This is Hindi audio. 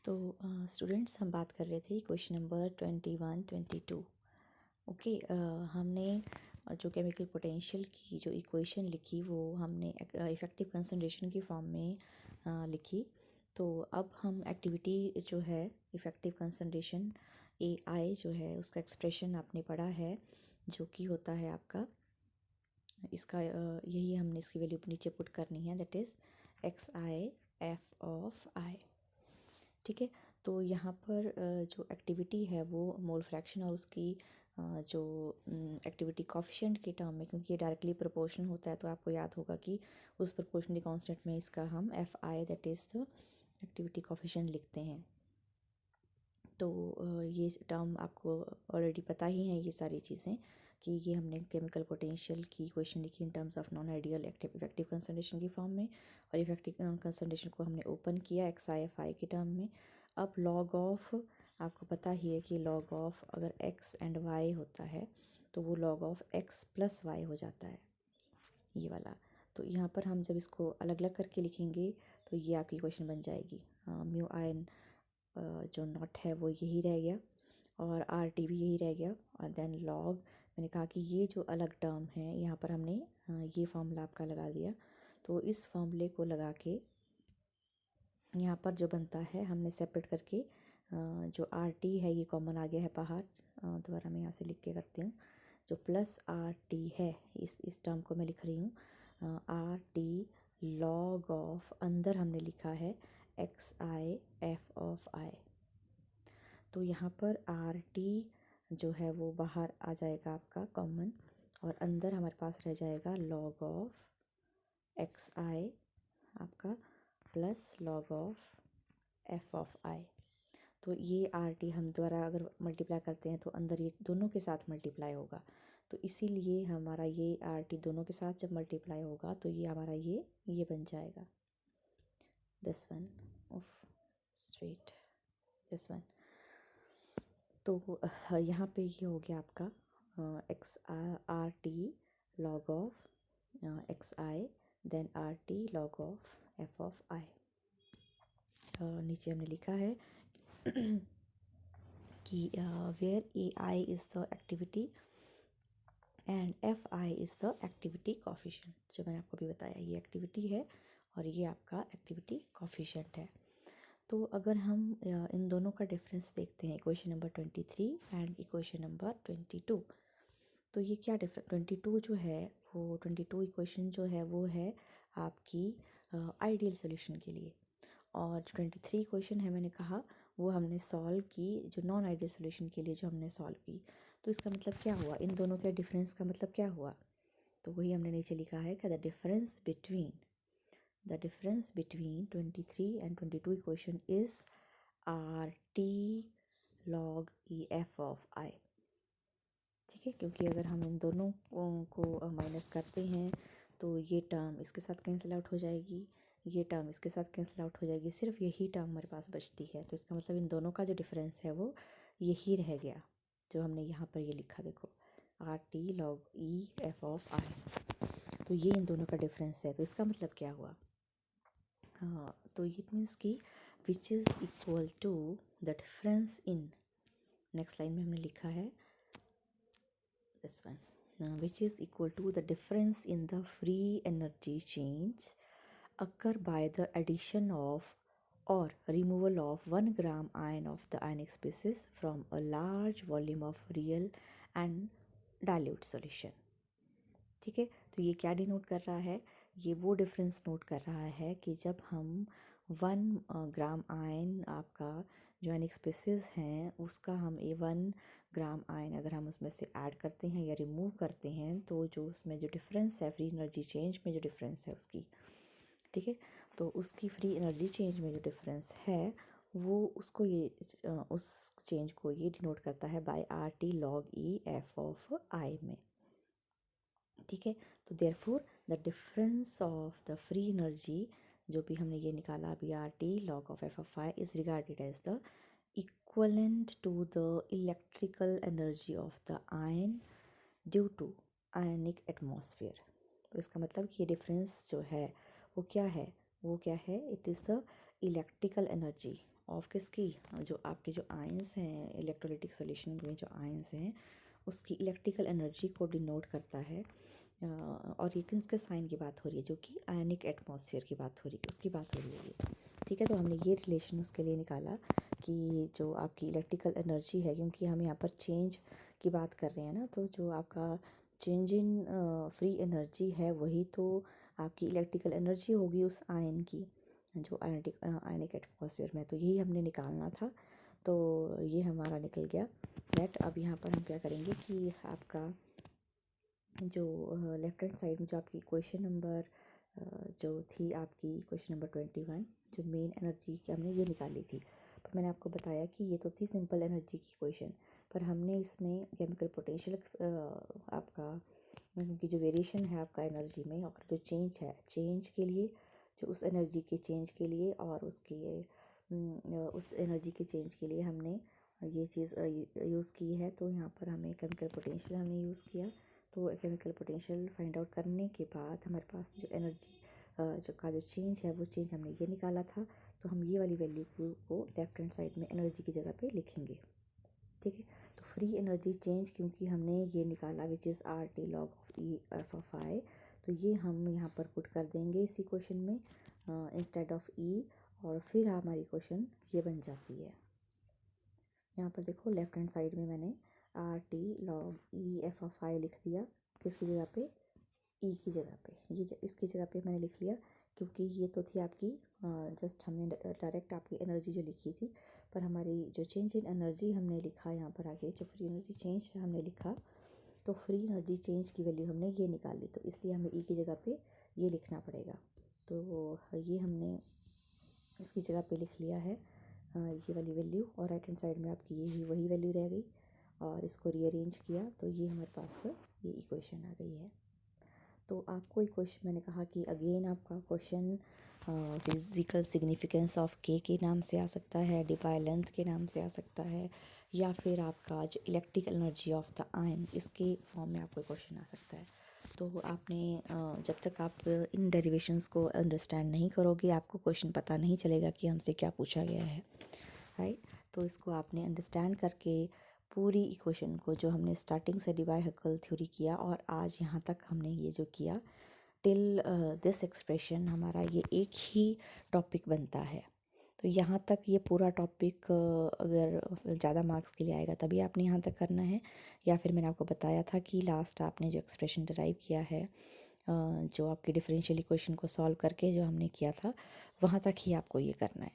तो स्टूडेंट्स हम बात कर रहे थे क्वेश्चन नंबर 21 22। ओके, हमने जो केमिकल पोटेंशियल की जो इक्वेशन लिखी वो हमने इफ़ेक्टिव कंसंट्रेशन की फॉर्म में लिखी। तो अब हम एक्टिविटी जो है इफ़ेक्टिव कंसंट्रेशन ए आई जो है उसका एक्सप्रेशन आपने पढ़ा है, जो कि होता है आपका इसका यही हमने इसकी वैल्यू नीचे पुट करनी है, that is X I F of I. ठीक है, तो यहाँ पर जो एक्टिविटी है वो मोल फ्रैक्शन और उसकी जो एक्टिविटी कॉफिशेंट के टर्म में, क्योंकि ये डायरेक्टली प्रोपोर्शनल होता है, तो आपको याद होगा कि उस प्रोपोर्शनली कांस्टेंट में इसका हम F I that is the activity coefficient लिखते हैं। तो ये टर्म आपको ऑलरेडी पता ही है ये सारी चीज़ें, कि ये हमने केमिकल पोटेंशियल की इक्वेशन लिखी in terms of non ideal effective concentration की फॉर्म में, और इफेक्टिव कंसंट्रेशन को हमने ओपन किया एक्स आई एफ आई के टर्म में। अब लॉग ऑफ, आपको पता ही है कि लॉग ऑफ अगर एक्स एंड वाई होता है तो वो log of x plus y हो जाता है, ये वाला। तो यहाँ पर हम जब इसको अलग अलग करके लिखेंगे तो ये आपकी इक्वेशन बन जाएगी। म्यू आई जो नॉट है वो यही रह गया और आर टी भी यही रह गया, और देन लॉग, मैंने कहा कि ये जो अलग टर्म है यहाँ पर हमने ये फार्मूला आपका लगा दिया। तो इस फार्मूले को लगा के यहाँ पर जो बनता है हमने सेपरेट करके जो आर टी है ये कॉमन आ गया है बाहर। दोबारा मैं यहाँ से लिख के करती हूँ, जो प्लस आर टी है इस टर्म को मैं लिख रही हूँ आर टी लॉग ऑफ, अंदर हमने लिखा है x I F of I. तो यहाँ पर आर टी जो है वो बाहर आ जाएगा आपका कॉमन, और अंदर हमारे पास रह जाएगा लॉग ऑफ एक्स आई आपका plus log of F of I. तो ये आर टी हम द्वारा अगर मल्टीप्लाई करते हैं तो अंदर ये दोनों के साथ मल्टीप्लाई होगा, तो इसीलिए हमारा ये आर टी दोनों के साथ जब मल्टीप्लाई होगा तो ये हमारा ये बन जाएगा this one of straight this one. तो यहाँ पे ये हो गया आपका X R T log of X I, then R T log of F of I. नीचे हमने लिखा है कि where A I is the activity and F I is the activity coefficient. जो मैंने आपको भी बताया ये एक्टिविटी है और ये आपका एक्टिविटी कॉफिशेंट है। तो अगर हम इन दोनों का डिफरेंस देखते हैं, equation number 23 and equation number 22, तो ये क्या डिफरेंस, 22 जो है वो 22 इक्वेशन जो है वो है आपकी आइडियल सोल्यूशन के लिए, और जो 23 इक्वेशन है मैंने कहा वो हमने सॉल्व की जो नॉन आइडियल सोल्यूशन के लिए जो हमने सॉल्व की। तो इसका मतलब क्या हुआ, इन दोनों के डिफरेंस का मतलब क्या हुआ, तो वही हमने नीचे लिखा है कि the difference between 23 and 22 equation is RT log EF of I। ठीक है, क्योंकि अगर हम इन दोनों को माइनस करते हैं तो ये टर्म इसके साथ कैंसिल आउट हो जाएगी, ये टर्म इसके साथ कैंसिल आउट हो जाएगी, सिर्फ यही टर्म हमारे पास बचती है। तो इसका मतलब इन दोनों का जो डिफरेंस है वो यही रह गया, जो हमने यहाँ पर ये लिखा देखो R T log E F of I. तो ये इन दोनों का डिफरेंस है। तो इसका मतलब क्या हुआ, हाँ, तो इट मीन्स कि which is equal to the difference in, next line में हमने लिखा है this one, which is equal to the difference in the free energy change occur by the addition of or removal of 1 gram ion of the ionic species from a large volume of real and dilute solution। ठीक है, तो ये क्या डिनोट कर रहा है, ये वो डिफरेंस नोट कर रहा है कि जब हम 1 ग्राम आयन आपका जो आयनिक स्पीसीज हैं उसका हम 1 ग्राम आयन अगर हम उसमें से ऐड करते हैं या रिमूव करते हैं तो जो उसमें जो डिफरेंस है फ्री एनर्जी चेंज में जो डिफरेंस है उसकी, ठीक है, तो उसकी फ्री एनर्जी चेंज में जो डिफरेंस है वो उसको ये उस चेंज को ये डिनोट करता है by R T log E F of I में। ठीक है, तो therefore the difference of the free energy जो भी हमने ये निकाला अभी R T log of F of I is regarded as the equivalent to the electrical energy of the ion due to ionic atmosphere. तो इसका मतलब कि ये डिफरेंस जो है वो क्या है, वो क्या है, it is the electrical energy of किसकी, जो आपके जो आयंस हैं इलेक्ट्रोलाइटिक सॉल्यूशन में जो आयंस हैं उसकी इलेक्ट्रिकल एनर्जी को डिनोट करता है। और ये किसके साइन की बात हो रही है, जो कि आयनिक एटमॉस्फेयर की बात हो रही है, उसकी बात हो रही है ये। ठीक है, तो हमने ये रिलेशन उसके लिए निकाला कि जो आपकी इलेक्ट्रिकल एनर्जी है, क्योंकि हम यहाँ पर चेंज की बात कर रहे हैं ना, तो जो आपका चेंज इन फ्री एनर्जी है वही तो आपकी इलेक्ट्रिकल एनर्जी होगी उस आयन की, जो आयनिक एटमॉस्फेयर में। तो यही हमने निकालना था, तो ये हमारा निकल गया। दैट अब यहाँ पर हम क्या करेंगे कि आपका जो लेफ्ट हैंड साइड में जो आपकी क्वेश्चन नंबर जो थी आपकी क्वेश्चन नंबर 21, जो मेन एनर्जी की हमने ये निकाली थी, पर मैंने आपको बताया कि ये तो थी सिंपल एनर्जी की क्वेश्चन, पर हमने इसमें केमिकल पोटेंशियल आपका की जो वेरिएशन है आपका एनर्जी में, और जो चेंज है, चेंज के लिए, जो उस एनर्जी के चेंज के लिए और उसके उस एनर्जी के चेंज के लिए हमने ये चीज़ यूज़ की है। तो यहाँ पर हमें केमिकल पोटेंशियल हमने यूज़ किया। तो केमिकल पोटेंशियल फाइंड आउट करने के बाद हमारे पास जो एनर्जी जो का जो चेंज है वो चेंज हमने ये निकाला था। तो हम ये वाली वैल्यू को लेफ्ट हैंड साइड में एनर्जी की जगह पे लिखेंगे। ठीक है, तो फ्री एनर्जी चेंज क्योंकि हमने ये निकाला which is R T log of E F of I, तो ये हम यहाँ पर पुट कर देंगे इसी क्वेश्चन में इंस्टेड ऑफ ई, और फिर हमारी क्वेश्चन ये बन जाती है। यहाँ पर देखो लेफ्ट हैंड साइड में मैंने R T log E F of I लिख दिया, किसकी जगह पे, ई की जगह पे, इसकी जगह पे मैंने लिख लिया, क्योंकि ये तो थी आपकी जस्ट हमने डायरेक्ट आपकी एनर्जी जो लिखी थी, पर हमारी जो चेंज इन एनर्जी हमने लिखा यहाँ पर आगे, जो फ्री एनर्जी चेंज हमने लिखा, तो फ्री एनर्जी चेंज की वैल्यू हमने ये निकाली, तो इसलिए हमें ई की जगह पे ये लिखना पड़ेगा। तो ये हमने इसकी जगह पे लिख लिया है ये वाली वैल्यू, और राइट हैंड साइड में आपकी यही वही वैल्यू रह गई, और इसको रीअरेंज किया तो ये हमारे पास ये इक्वेशन आ गई है। तो आपको एक क्वेश्चन मैंने कहा कि अगेन आपका क्वेश्चन फिज़िकल सिग्निफिकेंस ऑफ के नाम से आ सकता है, डिपाई लेंथ के नाम से आ सकता है, या फिर आपका जो electrical energy of the ion, इसके फॉर्म में आपको क्वेश्चन आ सकता है। तो आपने जब तक आप इन डेरिवेशंस को अंडरस्टैंड नहीं करोगे आपको क्वेश्चन पता नहीं चलेगा कि हमसे क्या पूछा गया है, राइट। तो इसको आपने अंडरस्टैंड करके पूरी इक्वेशन को, जो हमने स्टार्टिंग से डिवाई हकल थ्योरी किया और आज यहाँ तक हमने ये जो किया टिल दिस एक्सप्रेशन, हमारा ये एक ही टॉपिक बनता है। तो यहाँ तक ये पूरा टॉपिक अगर ज़्यादा मार्क्स के लिए आएगा तभी आपने यहाँ तक करना है, या फिर मैंने आपको बताया था कि लास्ट आपने जो एक्सप्रेशन डिराइव किया है जो आपके डिफरेंशियल इक्वेशन को सॉल्व करके जो हमने किया था, वहाँ तक ही आपको ये करना है।